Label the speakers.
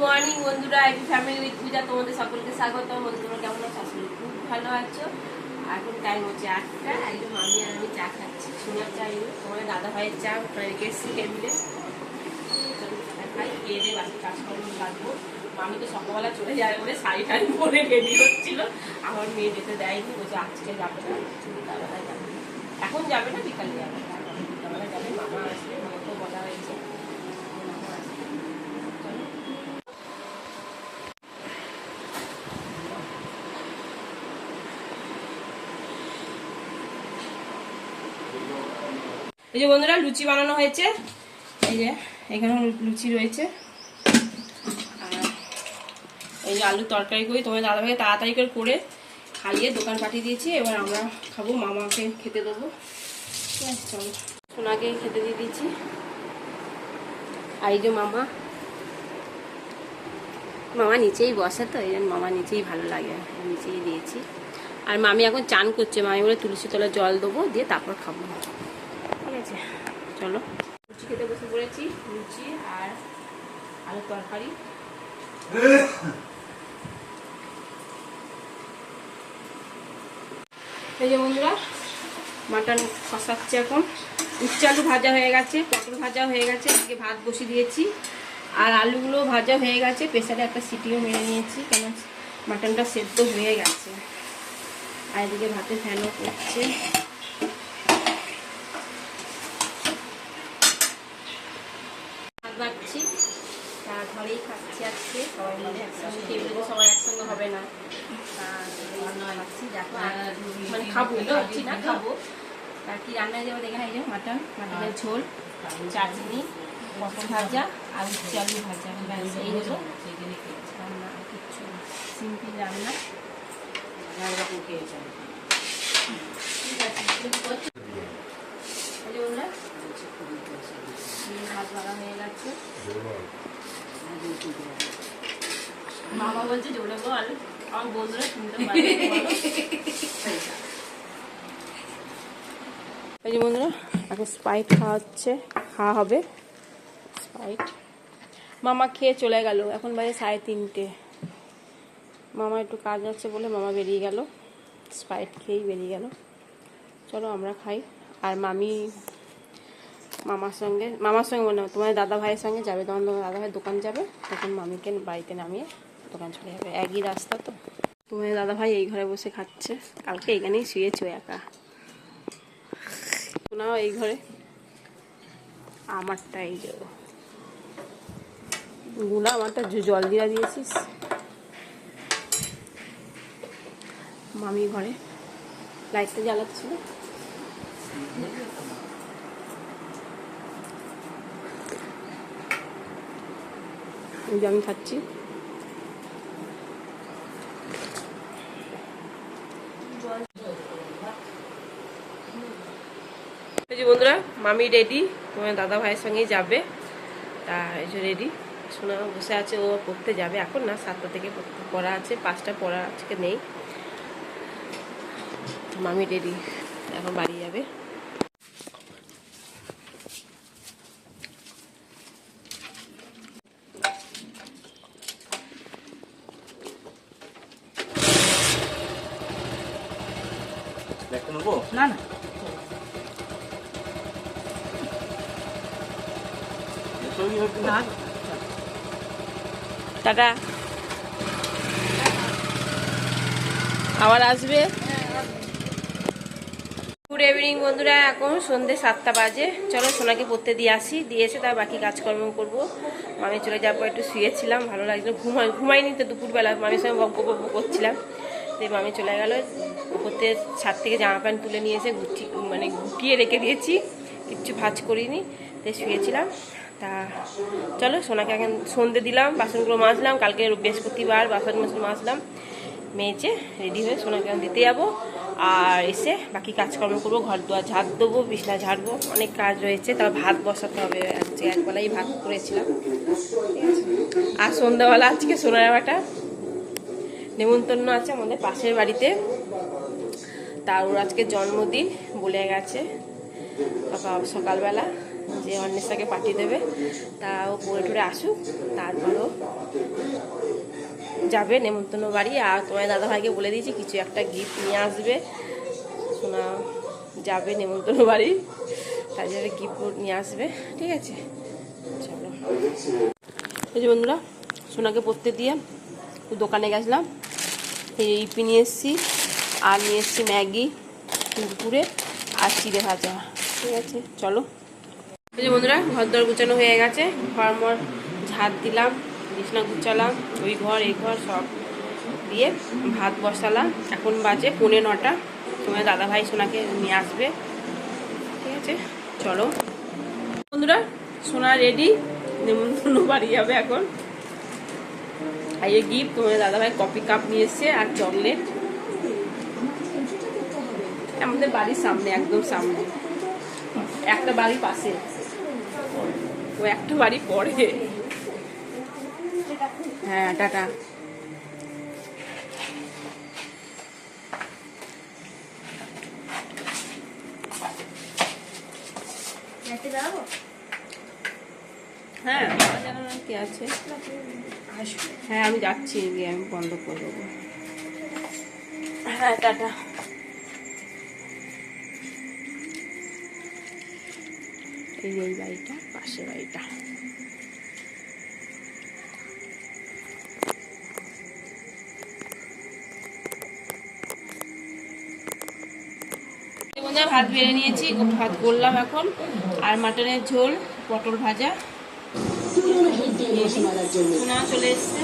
Speaker 1: Morning বন্ধুরা, IP family with পূজা তোমাদের সকলকে স্বাগত। বন্ধুরা কেমন আছো? আসলে খুব ভালো আছো। এখন টাইম হচ্ছে 8টা। একদম আমি আর আমি চা খাচ্ছি, সোনার চা। তোমার দাদা ভাইয়ের চা ওখানে রেখে এসেছি টেবিলে। খাই, খেয়ে দিয়ে বাকি কাজকর্ম লাগবো। আমি তো সকালবেলা চলে যাবে বলে শাড়ি টাড়ি পরে রেডি হচ্ছিল। আমার মেয়ে যেতে দেয়নি, বলছে আজকে যাবে না, বিকালবেলায় যাবে। এখন যাবে না, বিকালে যাবে। বিকালবেলা যাবে, মামা আসবে, মামাকেও বলা হয়েছে। এই যে বন্ধুরা, লুচি বানানো হয়েছে। এই যে এখানে লুচি রয়েছে, আর এই যে আলুর তরকারি করি। তোমার দাদাভাইকে তাড়াতাড়ি করে খাইয়ে দোকান পাঠিয়ে দিয়েছি। এবার আমরা খাবো, মামাকে খেতে দেবো। ঠিক আছে, চলো। সোনাকে খেতে দিয়ে দিয়েছি। আর এই যে মামা নিচেই বসে, তো এই জন্য মামা নিচেই ভালো লাগে, নিচেই দিয়েছি। আর মামি এখন চান করছে। মামি বলে তুলসী তলায় জল দেবো, দিয়ে তারপর খাবো। ঠিক আছে, চলো। লুচি খেতে বসে পড়েছি, লুচি আর আলুর তরকারি। এই যে বন্ধুরা, মাটন কষাচ্ছে এখন। উচ্ছে আলু ভাজা হয়ে গেছে, পটল ভাজা হয়ে গেছে, এদিকে ভাত বসিয়ে দিয়েছি। আর আলুগুলো ভাজা হয়ে গেছে, প্রেসারে একটা সিটিও মেরে নিয়েছি, কেন মাটনটা সেদ্ধ হয়ে গেছে। আর এদিকে ভাতে ফ্যানও করছে। ভাত বাড়ছি, তার ঘরেই খাচ্ছি আজকে সবাই মিলে একসঙ্গে। টেবিলে সবাই একসঙ্গে হবে না, মানে খাবো, খাচ্ছি না, খাবো। আর কি রান্না যাবে দেখে, এই যে মাটনের ঝোল, চাটনি, পটল ভাজা আর উচ্ছে আলু ভাজা। এই হলো রান্না, আর কিচ্ছু সিম্পল রান্না। ঠিক আছে, ভাত বাড়া হয়ে গেছে। মামা বলছে জোরে বল, আমার বন্ধুরা শুনতে পারে। এই যে বন্ধুরা, এখন স্প্রাইট খাওয়া হবে স্প্রাইট। মামা খেয়ে চলে গেল, এখন বাজে 3:30। মামা একটু কাজ আছে বলে মামা বেরিয়ে গেল, স্প্রাইট খেয়েই বেরিয়ে গেল। চলো আমরা খাই। আর মামার সঙ্গে মনে হয় তোমার দাদা ভাইয়ের সঙ্গে যাবে। তখন তোমার দাদা ভাই দোকান যাবে, তখন মামিকে বাড়িতে নামিয়ে দোকান চলে যাবে। একই রাস্তা তো। তোমার দাদা ভাই এই ঘরে বসে খাচ্ছে, কালকে এইখানেই শুয়েছো একা। শোনাও এই ঘরে, আমারটা এই যে গুলা, আমারটা জল দিয়ে দিয়েছিস। মামি ঘরে লাইটটা জ্বালাচ্ছিল। আমি খাচ্ছি। এই যে বন্ধুরা, মামি রেডি, তোমার দাদা ভাইয়ের সঙ্গেই যাবে। তা এই যে রেডি, শোনা বসে আছে। ও পড়তে যাবে এখন না, 7টা থেকে পড়া আছে, 5টা পড়া আজকে নেই। মামি রেডি, এখন বাড়ি যাবে।
Speaker 2: না না,
Speaker 1: টাটা, আবার আসবে। গুড ইভিনিং বন্ধুরা, এখন সন্ধ্যে 7টা বাজে। চলো সোনাকে পড়তে দিয়ে আসি, দিয়ে এসে তার বাকি কাজকর্ম করবো। মামি চলে যাবো, একটু শুয়েছিলাম, ভালো লাগছিল। ঘুমাইনি তো দুপুরবেলা, মামির সঙ্গে বক করছিলাম। তো মামি চলে গেল, পড়তে ছাদ থেকে জামা প্যান্ট তুলে নিয়ে এসে গুটিয়ে রেখে দিয়েছি, কিচ্ছু ভাজ করিনি, তাই শুয়েছিলাম। তা চলো সোনাকে এখন সন্ধ্যে দিলাম, বাসনগুলো মাজলাম, কালকে বৃহস্পতিবার বাসন মাজলাম, মেজে রেডি হয়ে সোনাকে এখন দিতে যাবো। আর এসে বাকি কাজকর্ম করবো, ঘর দুয়ার ঝাড় দেবো, বিছনা ঝাড়বো, অনেক কাজ রয়েছে। তারপর ভাত বসাতে হবে, আজকে একবেলাই ভাত করেছিলাম। ঠিক আছে, আর সন্ধ্যাবেলা আজকে সোনার একটা নেমন্তন্ন আছে আমাদের পাশের বাড়িতে। তার ওর আজকে জন্মদিন, বলে গেছে সকালবেলা যে অন্বেষাকে পাঠিয়ে দেবে। তা ও পড়ে টরে আসুক, তারপরও যাবে নেমন্তন্ন বাড়ি। আর তোমার দাদাভাইকে বলে দিয়েছি কিছু একটা গিফট নিয়ে আসবে, সোনা যাবে নেমন্তন্ন বাড়ি, তাই জন্য গিফট নিয়ে আসবে, ঠিক আছে। চলো এই যে বন্ধুরা, সোনাকে পড়তে দিয়ে দোকানে গেছিলাম, এই ইপি নিয়ে এসেছি, আর নিয়ে এসেছি ম্যাগি দুপুরে, আর চিড়ে ভাজা, ঠিক আছে। চলো এই যে বন্ধুরা, ঘর দর গুছানো হয়ে গেছে, ঘর মর ঝাড় দিলাম, বিছনা গুছালাম, ওই ঘর এই ঘর সব দিয়ে ভাত বসালাম। এখন বাজে 9:45, তোমার দাদাভাই সোনাকে নিয়ে আসবে, ঠিক আছে। চলো বন্ধুরা, সোনা রেডি, নেমন্তন্ন বাড়ি যাবে এখন। আর এই গিফট তোমার দাদাভাই কফি কাপ নিয়ে এসছে আর চকলেট, আমাদের বাড়ির সামনে, একদম সামনে, একটা বাড়ির পাশে, ও একটা বাড়ি পরে। হ্যাঁ টাটা। হ্যাঁ কি আছে, হ্যাঁ আমি যাচ্ছি, গিয়ে আমি বন্ধ করে দেবো। হ্যাঁ টাটা। এই বাড়িটা, পাশে বাড়িটা। ভাত বেড়ে নিয়েছি, ভাত করলাম এখন, আর মাটনের ঝোল, পটল ভাজা, সোনা চলে এসছে।